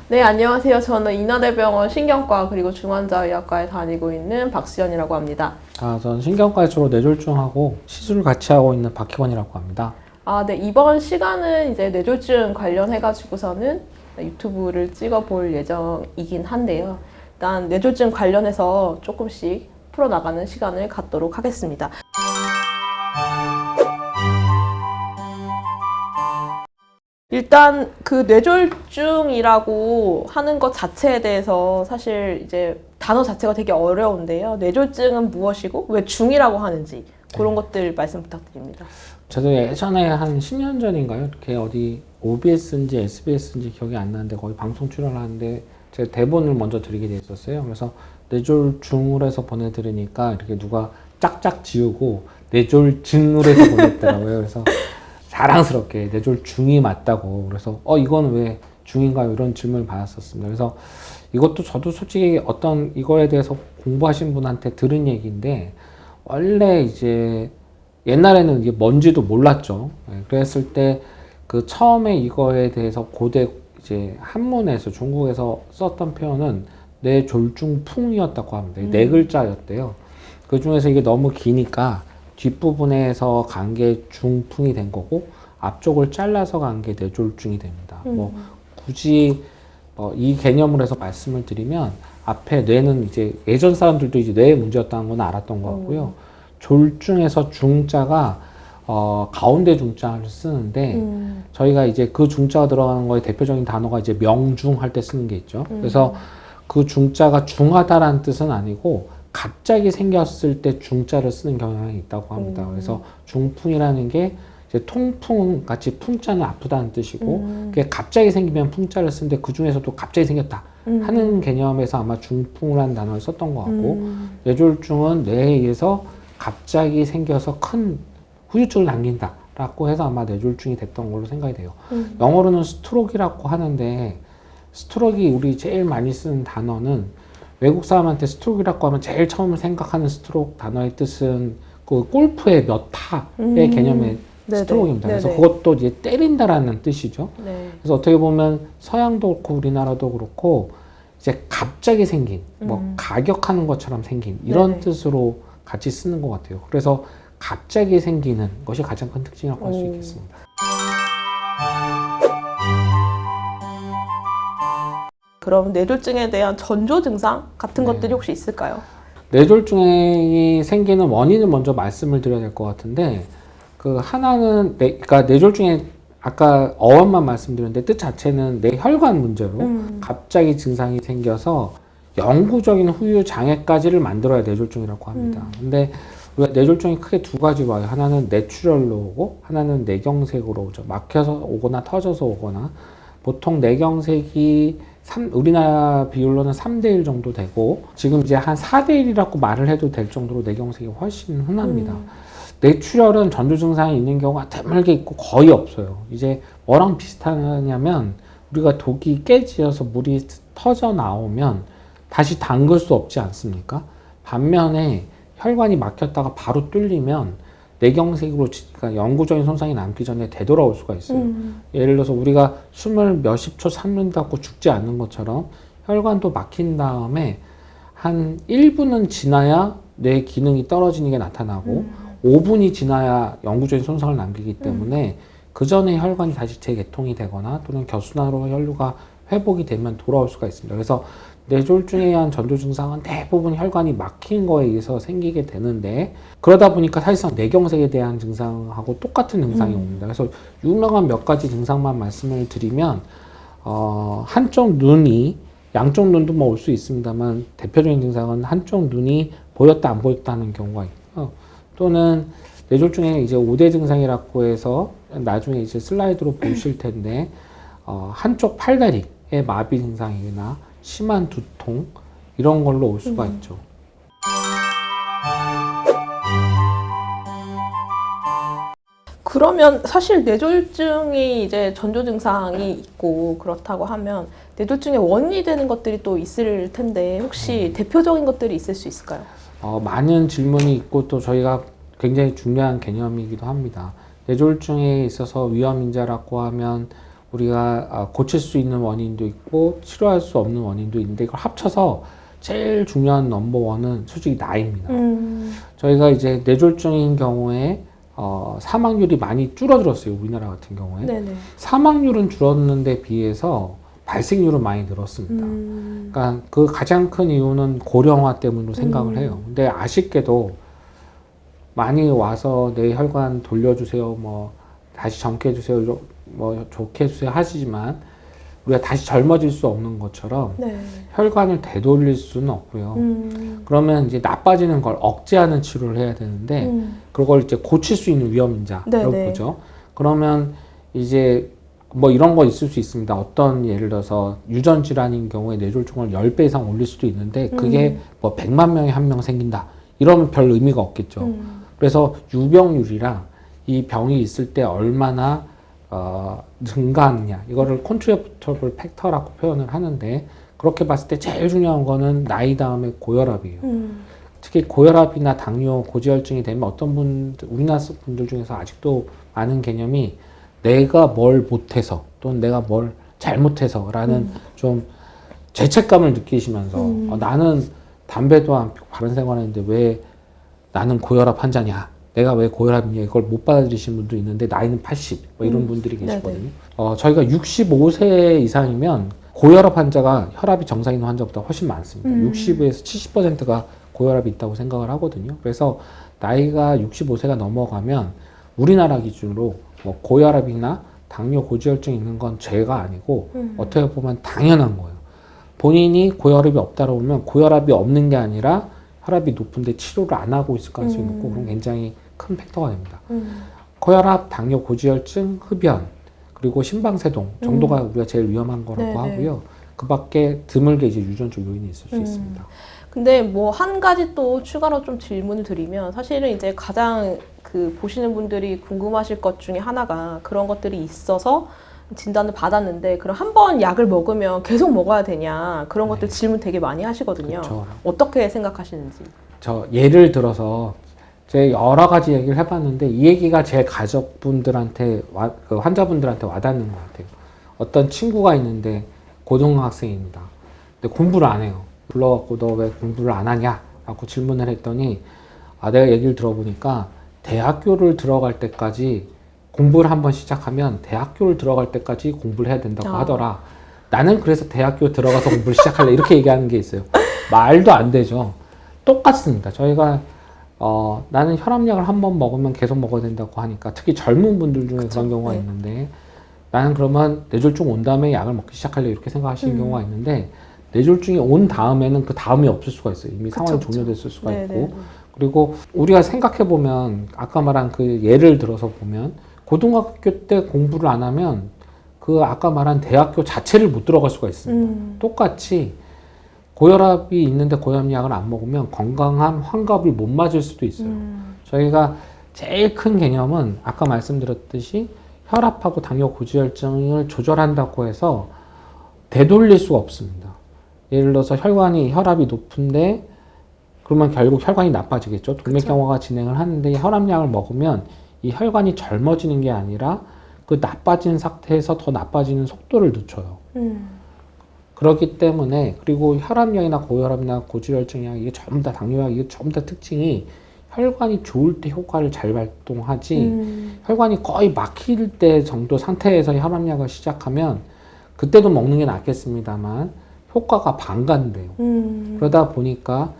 네, 안녕하세요. 저는 인하대병원 신경과 그리고 중환자의학과에 다니고 있는 박수연이라고 합니다. 저는 신경과에 주로 뇌졸중하고 시술을 같이 하고 있는 박희원이라고 합니다. 네, 이번 시간은 이제 뇌졸중 관련해가지고서는 유튜브를 찍어볼 예정이긴 한데요. 일단 뇌졸중 관련해서 조금씩 풀어나가는 시간을 갖도록 하겠습니다. 일단 그 뇌졸중이라고 하는 것 자체에 대해서 사실 이제 단어 자체가 되게 어려운데요. 뇌졸중은 무엇이고 왜 중이라고 하는지 그런 것들 말씀 부탁드립니다. 저도 예전에 한 10년 전인가요? 이렇게 어디 OBS인지 SBS인지 기억이 안 나는데 거기 방송 출연을 하는데 제가 대본을 먼저 드리게 돼 있었어요. 그래서 뇌졸중으로 해서 보내드리니까 이렇게 누가 짝짝 지우고 뇌졸증으로 해서 보냈더라고요. 그래서 자랑스럽게 뇌졸중이 맞다고. 그래서 이건 왜 중인가요? 이런 질문을 받았었습니다. 그래서 이것도 저도 솔직히 어떤 이거에 대해서 공부하신 분한테 들은 얘기인데 원래 이제 옛날에는 이게 뭔지도 몰랐죠. 그랬을 때 그 처음에 이거에 대해서 고대 이제 한문에서 중국에서 썼던 표현은 뇌졸중풍이었다고 합니다. 네 글자였대요. 그 중에서 이게 너무 기니까 뒷부분에서 간 게 중풍이 된 거고 앞쪽을 잘라서 간 게 뇌졸중이 됩니다. 뭐 굳이 이 개념으로 해서 말씀을 드리면 앞에 뇌는 이제 예전 사람들도 이제 뇌의 문제였다는 건 알았던 것 같고요. 졸중에서 중자가 가운데 중자를 쓰는데 저희가 이제 그 중자가 들어가는 거에 대표적인 단어가 이제 명중 할 때 쓰는 게 있죠. 그래서 그 중자가 중하다라는 뜻은 아니고 갑자기 생겼을 때 중자를 쓰는 경향이 있다고 합니다. 그래서 중풍이라는 게 이제 통풍 같이 풍자는 아프다는 뜻이고 그게 갑자기 생기면 풍자를 쓰는데 그 중에서도 갑자기 생겼다 하는 개념에서 아마 중풍이라는 단어를 썼던 것 같고 뇌졸중은 뇌에 의해서 갑자기 생겨서 큰 후유증을 남긴다 라고 해서 아마 뇌졸중이 됐던 걸로 생각이 돼요. 영어로는 스트로크라고 하는데 스트로크가 우리 제일 많이 쓰는 단어는 외국 사람한테 스트로크라고 하면 제일 처음 생각하는 스트로크 단어의 뜻은 그 골프의 몇 타의 개념의 스트로크입니다. 그래서 그것도 이제 때린다라는 뜻이죠. 네. 그래서 어떻게 보면 서양도 그렇고 우리나라도 그렇고 이제 갑자기 생긴 뭐 가격하는 것처럼 생긴 이런 뜻으로 같이 쓰는 것 같아요. 그래서 갑자기 생기는 것이 가장 큰 특징이라고 할 수 있겠습니다. 그럼 뇌졸중에 대한 전조 증상 같은 것들이 혹시 있을까요? 뇌졸중이 생기는 원인을 먼저 말씀을 드려야 될 것 같은데 그 하나는 그러니까 뇌졸중에 아까 어원만 말씀드렸는데 뜻 자체는 뇌혈관 문제로 갑자기 증상이 생겨서 영구적인 후유 장애까지를 만들어야 뇌졸중이라고 합니다. 근데 우리가 뇌졸중이 크게 두 가지로 와요. 하나는 뇌출혈로 오고 하나는 뇌경색으로 오죠. 막혀서 오거나 터져서 오거나 보통 뇌경색이 우리나라 비율로는 3대1 정도 되고 지금 이제 한 4대1이라고 말을 해도 될 정도로 뇌경색이 훨씬 흔합니다. 뇌출혈은 전조 증상이 있는 경우가 드물게 있고 거의 없어요. 이제 뭐랑 비슷하냐면 우리가 독이 깨지어서 물이 터져 나오면 다시 담글 수 없지 않습니까? 반면에 혈관이 막혔다가 바로 뚫리면 뇌경색으로 그러니까 영구적인 손상이 남기 전에 되돌아올 수가 있어요. 예를 들어서 우리가 숨을 몇십 초 참는다고 죽지 않는 것처럼 혈관도 막힌 다음에 한 1분은 지나야 뇌 기능이 떨어지는 게 나타나고 5분이 지나야 영구적인 손상을 남기기 때문에 그 전에 혈관이 다시 재개통이 되거나 또는 겨순환으로 혈류가 회복이 되면 돌아올 수가 있습니다. 그래서 뇌졸중에 의한 전조 증상은 대부분 혈관이 막힌 거에 의해서 생기게 되는데 그러다 보니까 사실상 뇌경색에 대한 증상하고 똑같은 증상이 옵니다. 그래서 유명한 몇 가지 증상만 말씀을 드리면 한쪽 눈이 양쪽 눈도 뭐 올 수 있습니다만 대표적인 증상은 한쪽 눈이 보였다 안 보였다 하는 경우가 있고요. 또는 뇌졸중에 이제 5대 증상이라고 해서 나중에 이제 슬라이드로 보실 텐데 한쪽 팔다리의 마비 증상이나 심한 두통 이런 걸로 올 수가 있죠. 그러면 사실 뇌졸중이 이제 전조 증상이 있고 그렇다고 하면 뇌졸중의 원인이 되는 것들이 또 있을 텐데 혹시 대표적인 것들이 있을 수 있을까요? 많은 질문이 있고 또 저희가 굉장히 중요한 개념이기도 합니다. 뇌졸중에 있어서 위험인자라고 하면 우리가 고칠 수 있는 원인도 있고 치료할 수 없는 원인도 있는데 이걸 합쳐서 제일 중요한 넘버원은 솔직히 나이입니다. 저희가 이제 뇌졸중인 경우에 사망률이 많이 줄어들었어요. 우리나라 같은 경우에. 네네. 사망률은 줄었는데 비해서 발생률은 많이 늘었습니다. 그러니까 그 가장 큰 이유는 고령화 때문으로 생각을 해요. 근데 아쉽게도 많이 와서 내 혈관 돌려주세요, 뭐 다시 젊게 해주세요, 뭐 좋게 해주세요 하시지만 우리가 다시 젊어질 수 없는 것처럼 네. 혈관을 되돌릴 수는 없고요. 그러면 이제 나빠지는 걸 억제하는 치료를 해야 되는데 그걸 이제 고칠 수 있는 위험인자라고 보죠. 그러면 이제 뭐 이런 거 있을 수 있습니다. 어떤 예를 들어서 유전 질환인 경우에 뇌졸중을 10배 이상 올릴 수도 있는데 그게 뭐 100만 명에 한 명 생긴다. 이러면 별 의미가 없겠죠. 그래서 유병률이랑 이 병이 있을 때 얼마나 증가하느냐 이거를 컨트리뷰터블 팩터라고 표현을 하는데 그렇게 봤을 때 제일 중요한 거는 나이 다음에 고혈압이에요. 특히 고혈압이나 당뇨, 고지혈증이 되면 어떤 분들, 우리나라 분들 중에서 아직도 많은 개념이 내가 뭘 못해서 또는 내가 뭘 잘못해서 라는 좀 죄책감을 느끼시면서 나는 담배도 안 피우고 바른 생활했는데 왜 나는 고혈압 환자냐, 내가 왜 고혈압이냐, 이걸 못 받아들이시는 분도 있는데 나이는 80, 뭐 이런 분들이 계시거든요. 저희가 65세 이상이면 고혈압 환자가 혈압이 정상인 환자보다 훨씬 많습니다. 60에서 70%가 고혈압이 있다고 생각을 하거든요. 그래서 나이가 65세가 넘어가면 우리나라 기준으로 뭐 고혈압이나 당뇨, 고지혈증 있는 건 죄가 아니고 어떻게 보면 당연한 거예요. 본인이 고혈압이 없다고 보면 고혈압이 없는 게 아니라 혈압이 높은데 치료를 안 하고 있을 가능성이 높고 그건 굉장히 큰 팩터가 됩니다. 고혈압, 당뇨, 고지혈증, 흡연, 그리고 심방세동 정도가 우리가 제일 위험한 거라고 하고요. 그 밖에 드물게 이제 유전적 요인이 있을 수 있습니다. 근데 뭐 한 가지 또 추가로 좀 질문을 드리면 사실은 이제 가장 그 보시는 분들이 궁금하실 것 중에 하나가 그런 것들이 있어서 진단을 받았는데 그럼 한 번 약을 먹으면 계속 먹어야 되냐 그런 것들 질문 되게 많이 하시거든요. 그렇죠. 어떻게 생각하시는지. 저 예를 들어서 제가 여러 가지 얘기를 해봤는데 이 얘기가 제 가족분들한테 그 환자분들한테 와닿는 것 같아요. 어떤 친구가 있는데 고등학생입니다. 근데 공부를 안 해요. 불러갖고 너 왜 공부를 안 하냐? 라고 질문을 했더니 내가 얘기를 들어보니까 대학교를 들어갈 때까지 공부를 한번 시작하면 대학교를 들어갈 때까지 공부를 해야 된다고 하더라. 나는 그래서 대학교 들어가서 공부를 시작할래. 이렇게 얘기하는 게 있어요. 말도 안 되죠. 똑같습니다. 저희가 나는 혈압약을 한번 먹으면 계속 먹어야 된다고 하니까 특히 젊은 분들 중에 그런 경우가 있는데 나는 그러면 뇌졸중 온 다음에 약을 먹기 시작할래 이렇게 생각하시는 경우가 있는데 뇌졸중이 온 다음에는 그 다음이 없을 수가 있어요. 이미 상황이 종료됐을 수가 있고 그리고 우리가 생각해보면 아까 말한 그 예를 들어서 보면 고등학교 때 공부를 안 하면 그 아까 말한 대학교 자체를 못 들어갈 수가 있습니다. 똑같이 고혈압이 있는데 고혈압약을 안 먹으면 건강한 환갑을 못 맞을 수도 있어요. 저희가 제일 큰 개념은 아까 말씀드렸듯이 혈압하고 당뇨, 고지혈증을 조절한다고 해서 되돌릴 수가 없습니다. 예를 들어서 혈압이 높은데 그러면 결국 혈관이 나빠지겠죠. 동맥경화가 진행을 하는데 혈압약을 먹으면 이 혈관이 젊어지는 게 아니라 그 나빠진 상태에서 더 나빠지는 속도를 늦춰요. 그렇기 때문에 그리고 혈압약이나 고혈압이나 고지혈증약 이게 전부 다 당뇨약 이게 전부 다 특징이 혈관이 좋을 때 효과를 잘 발동하지 혈관이 거의 막힐 때 정도 상태에서 혈압약을 시작하면 그때도 먹는 게 낫겠습니다만 효과가 반감돼요. 그러다 보니까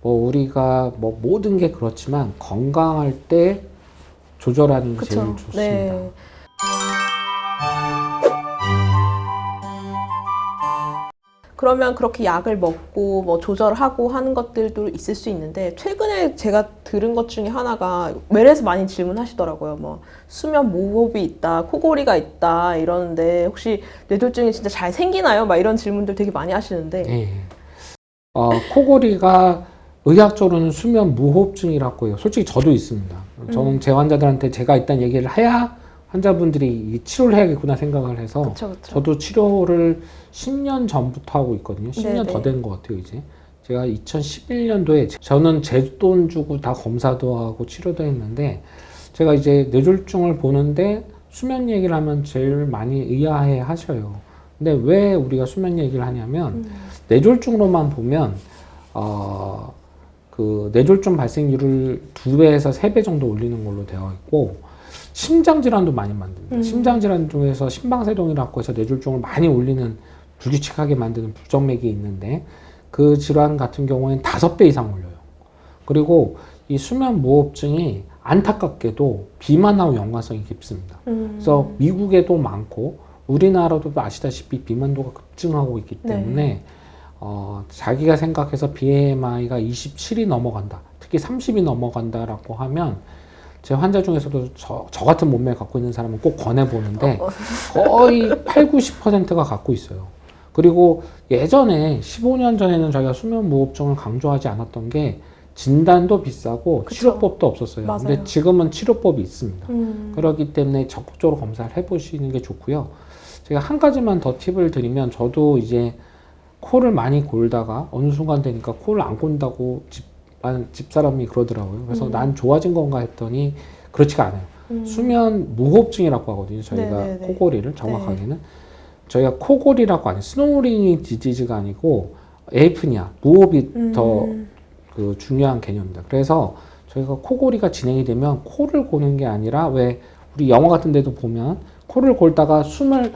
뭐 우리가 뭐 모든 게 그렇지만 건강할 때 조절하는 게 제일 좋습니다. 네. 그러면 그렇게 약을 먹고 뭐 조절하고 하는 것들도 있을 수 있는데 최근에 제가 들은 것 중에 하나가 멜에서 많이 질문하시더라고요. 뭐 수면 무호흡이 있다, 코골이가 있다 이러는데 혹시 뇌졸중이 진짜 잘 생기나요? 막 이런 질문들 되게 많이 하시는데. 네. 코골이가 의학적으로는 수면 무호흡증이라고 해요. 솔직히 저도 있습니다. 저는 제 환자들한테 제가 일단 얘기를 해야 환자분들이 치료를 해야겠구나 생각을 해서 그쵸. 저도 치료를 10년 전부터 하고 있거든요. 10년 네네. 더 된 것 같아요, 이제. 제가 2011년도에 저는 제 돈 주고 다 검사도 하고 치료도 했는데 제가 이제 뇌졸중을 보는데 수면 얘기를 하면 제일 많이 의아해 하셔요. 근데 왜 우리가 수면 얘기를 하냐면 뇌졸중으로만 보면 그 뇌졸중 발생률을 2배에서 3배 정도 올리는 걸로 되어 있고 심장 질환도 많이 만듭니다. 심장 질환 중에서 심방세동이라고 해서 뇌졸중을 많이 올리는 불규칙하게 만드는 부정맥이 있는데 그 질환 같은 경우에는 5배 이상 올려요. 그리고 이 수면 무호흡증이 안타깝게도 비만하고 연관성이 깊습니다. 그래서 미국에도 많고 우리나라도 아시다시피 비만도가 급증하고 있기 때문에 자기가 생각해서 BMI가 27이 넘어간다. 특히 30이 넘어간다라고 하면 제 환자 중에서도 저 같은 몸매를 갖고 있는 사람은 꼭 권해보는데 거의 8, 90%가 갖고 있어요. 그리고 예전에 15년 전에는 저희가 수면 무호흡증을 강조하지 않았던 게 진단도 비싸고 그쵸. 치료법도 없었어요. 맞아요. 근데 지금은 치료법이 있습니다. 그렇기 때문에 적극적으로 검사를 해보시는 게 좋고요. 제가 한 가지만 더 팁을 드리면 저도 이제 코를 많이 골다가 어느 순간 되니까 코를 안 곤다고 집사람이 그러더라고요. 그래서 난 좋아진 건가 했더니 그렇지가 않아요. 수면 무호흡증이라고 하거든요. 저희가 네네네. 코골이를 정확하게는. 저희가 코골이라고 하는 스노링 디지즈가 아니고 에이프니아, 무호흡이 더 그 중요한 개념입니다. 그래서 저희가 코골이가 진행이 되면 코를 고는 게 아니라 왜 우리 영화 같은 데도 보면 코를 골다가 숨을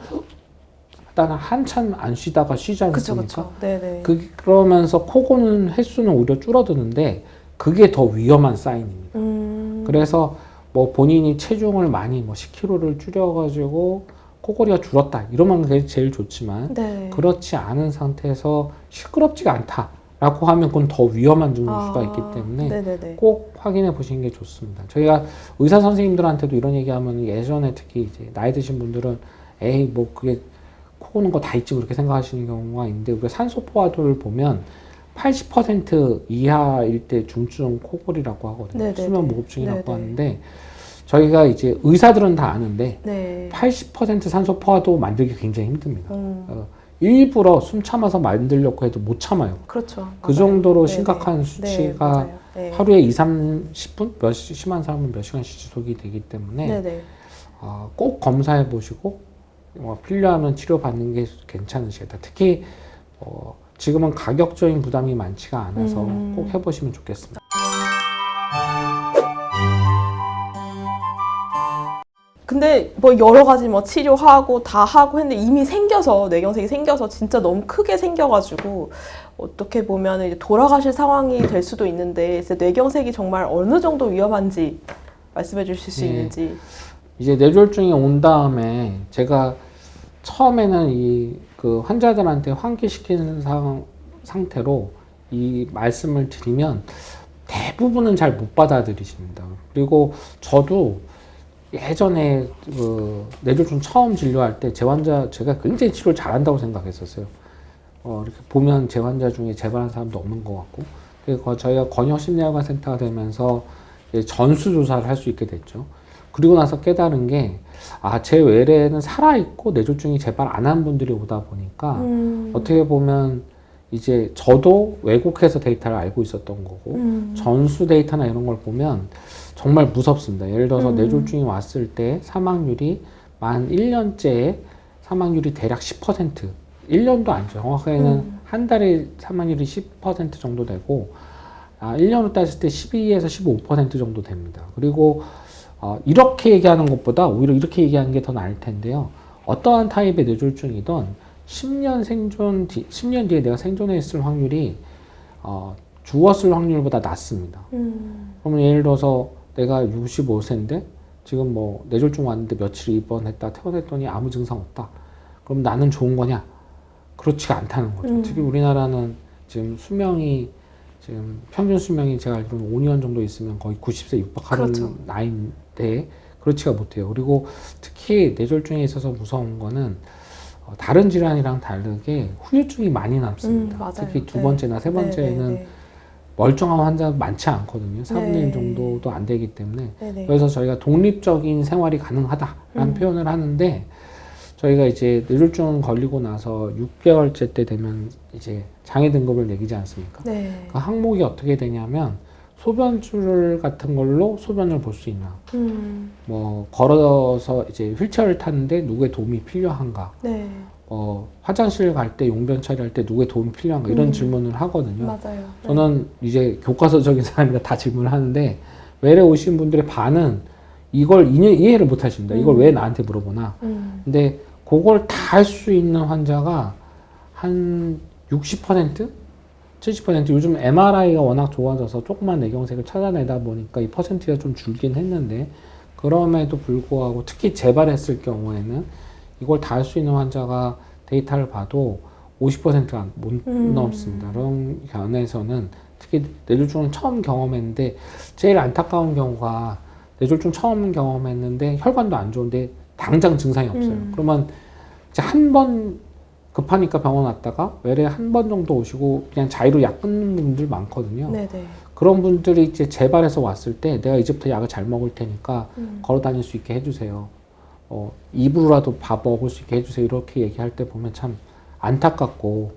하다가 한참 안 쉬다가 쉬지 않습니까? 그쵸. 네네. 그러면서 코 고는 횟수는 오히려 줄어드는데 그게 더 위험한 사인입니다. 그래서 뭐 본인이 체중을 많이 뭐 10kg를 줄여가지고 코골이가 줄었다 이러면 그게 제일 좋지만 네. 그렇지 않은 상태에서 시끄럽지가 않다라고 하면 그건 더 위험한 증후수가 있기 때문에 네네네. 꼭 확인해 보시는 게 좋습니다. 저희가 의사 선생님들한테도 이런 얘기하면 예전에 특히 이제 나이 드신 분들은 에이 뭐 그게 코 고는 거 다 있지 그렇게 생각하시는 경우가 있는데 우리가 산소 포화도를 보면 80% 이하일 때 중증 코골이라고 하거든요. 네네네. 수면 무호흡증이라고 네네. 하는데 저희가 이제 의사들은 다 아는데 네. 80% 산소 포화도 만들기 굉장히 힘듭니다. 일부러 숨 참아서 만들려고 해도 못 참아요. 그렇죠. 그 맞아요. 정도로 네네. 심각한 네, 수치가 맞아요. 네. 하루에 2, 30분? 심한 사람은 몇 시간씩 지속이 되기 때문에 네네. 꼭 검사해 보시고 필요하면 치료받는 게 괜찮으시겠다. 특히 지금은 가격적인 부담이 많지가 않아서 꼭 해보시면 좋겠습니다. 근데 뭐 여러 가지 뭐 치료하고 다 하고 했는데 이미 생겨서 뇌경색이 생겨서 진짜 너무 크게 생겨가지고 어떻게 보면 이제 돌아가실 상황이 될 수도 있는데 뇌경색이 정말 어느 정도 위험한지 말씀해 주실 수 네. 있는지. 이제 뇌졸중이 온 다음에 제가 처음에는 그 환자들한테 환기시키는 상태로 이 말씀을 드리면 대부분은 잘 못 받아들이십니다. 그리고 저도 예전에 그 뇌졸중 처음 진료할 때 제 환자 제가 굉장히 치료를 잘한다고 생각했었어요. 이렇게 보면 제 환자 중에 재발한 사람도 없는 것 같고, 그리고 저희가 권역심리학관 센터가 되면서 전수조사를 할 수 있게 됐죠. 그리고 나서 깨달은 게, 제 외래에는 살아있고 뇌졸중이 재발 안 한 분들이 오다 보니까, 어떻게 보면 이제 저도 왜곡해서 데이터를 알고 있었던 거고, 전수 데이터나 이런 걸 보면 정말 무섭습니다. 예를 들어서 뇌졸중이 왔을 때 사망률이 만 1년째에 사망률이 대략 10%, 1년도 아니죠. 정확하게는 한 달에 사망률이 10% 정도 되고, 1년으로 따졌을 때 12에서 15% 정도 됩니다. 그리고 이렇게 얘기하는 것보다 오히려 이렇게 얘기하는 게 더 나을 텐데요. 어떠한 타입의 뇌졸중이든 10년 뒤에 내가 생존해 있을 확률이 죽었을 확률보다 낮습니다. 그러면 예를 들어서 내가 65세인데 지금 뭐 뇌졸중 왔는데 며칠 입원했다 퇴원했더니 아무 증상 없다. 그럼 나는 좋은 거냐? 그렇지가 않다는 거죠. 특히 우리나라는 지금 지금 평균 수명이 제가 알기로는 5년 정도 있으면 거의 90세 육박하는 그렇죠. 나이인데 그렇지가 못해요. 그리고 특히 뇌졸중에 있어서 무서운 거는 다른 질환이랑 다르게 후유증이 많이 남습니다. 맞아요. 특히 두 번째나 세 번째는 네. 멀쩡한 환자 많지 않거든요. 4분의 1 네. 정도도 안 되기 때문에. 네네. 그래서 저희가 독립적인 생활이 가능하다라는 표현을 하는데 저희가 이제 뇌졸중 걸리고 나서 6개월째 때 되면 이제 장애 등급을 매기지 않습니까? 네. 그 항목이 어떻게 되냐면 소변줄 같은 걸로 소변을 볼 수 있나, 뭐 걸어서 이제 휠체어를 타는데 누구의 도움이 필요한가, 네. 화장실 갈 때 용변 처리할 때 누구의 도움이 필요한가 이런 질문을 하거든요. 맞아요. 저는 이제 교과서적인 사람이라 다 질문을 하는데 외래 오신 분들의 반은 이걸 이해를 못 하십니다. 이걸 왜 나한테 물어보나. 근데 그걸 다 할 수 있는 환자가 한 60%? 70%? 요즘 MRI가 워낙 좋아져서 조그만 뇌경색을 찾아내다 보니까 이 퍼센트가 좀 줄긴 했는데 그럼에도 불구하고 특히 재발했을 경우에는 이걸 다 할 수 있는 환자가 데이터를 봐도 50%가 못 넘습니다. 그런 견해에서는 특히 뇌졸중을 처음 경험했는데 제일 안타까운 경우가 뇌졸중 처음 경험했는데 혈관도 안 좋은데 당장 증상이 없어요. 그러면 이제 한 번 급하니까 병원 왔다가 외래 한 번 정도 오시고 그냥 자의로 약 끊는 분들 많거든요. 네네. 그런 분들이 이제 재발해서 왔을 때 내가 이제부터 약을 잘 먹을 테니까 걸어 다닐 수 있게 해주세요. 입으로라도 밥 먹을 수 있게 해주세요. 이렇게 얘기할 때 보면 참 안타깝고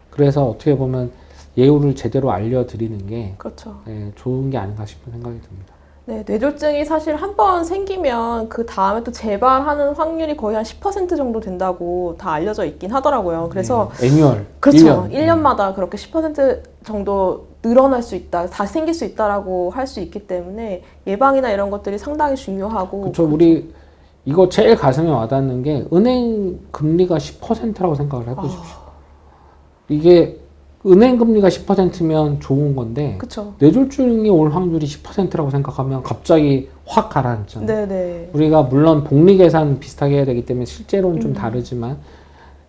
그래서 어떻게 보면 예우를 제대로 알려드리는 게 그렇죠. 좋은 게 아닌가 싶은 생각이 듭니다. 네, 뇌졸중이 사실 한 번 생기면 그 다음에 또 재발하는 확률이 거의 한 10% 정도 된다고 다 알려져 있긴 하더라고요. 그래서 애뉴얼 그렇죠. 1년. 1년마다 그렇게 10% 정도 늘어날 수 있다, 다시 생길 수 있다라고 할 수 있기 때문에 예방이나 이런 것들이 상당히 중요하고. 그렇죠. 우리 이거 제일 가슴에 와닿는 게 은행 금리가 10%라고 생각을 해보십시오. 이게 은행 금리가 10%면 좋은 건데 그렇죠. 뇌졸중이 올 확률이 10%라고 생각하면 갑자기 확 가라앉잖아요. 네네. 우리가 물론 복리 계산 비슷하게 해야 되기 때문에 실제로는 좀 다르지만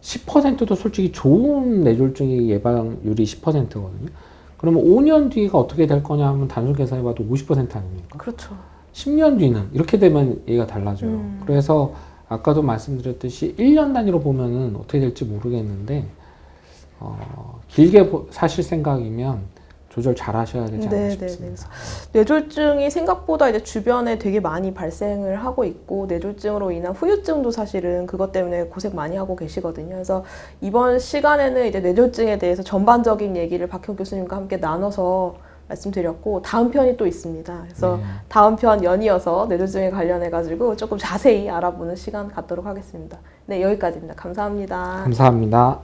10%도 솔직히 좋은 뇌졸중의 예방률이 10%거든요. 그러면 5년 뒤가 어떻게 될 거냐 하면 단순 계산해봐도 50% 아닙니까? 그렇죠. 10년 뒤는 이렇게 되면 얘기가 달라져요. 그래서 아까도 말씀드렸듯이 1년 단위로 보면은 어떻게 될지 모르겠는데 길게 사실 생각이면 조절 잘 하셔야 되지 않나 싶습니다. 뇌졸중이 생각보다 이제 주변에 되게 많이 발생을 하고 있고 뇌졸중으로 인한 후유증도 사실은 그것 때문에 고생 많이 하고 계시거든요. 그래서 이번 시간에는 이제 뇌졸중에 대해서 전반적인 얘기를 박형 교수님과 함께 나눠서 말씀드렸고 다음 편이 또 있습니다. 그래서 다음 편 연이어서 뇌졸중에 관련해 가지고 조금 자세히 알아보는 시간 갖도록 하겠습니다. 네, 여기까지입니다. 감사합니다. 감사합니다.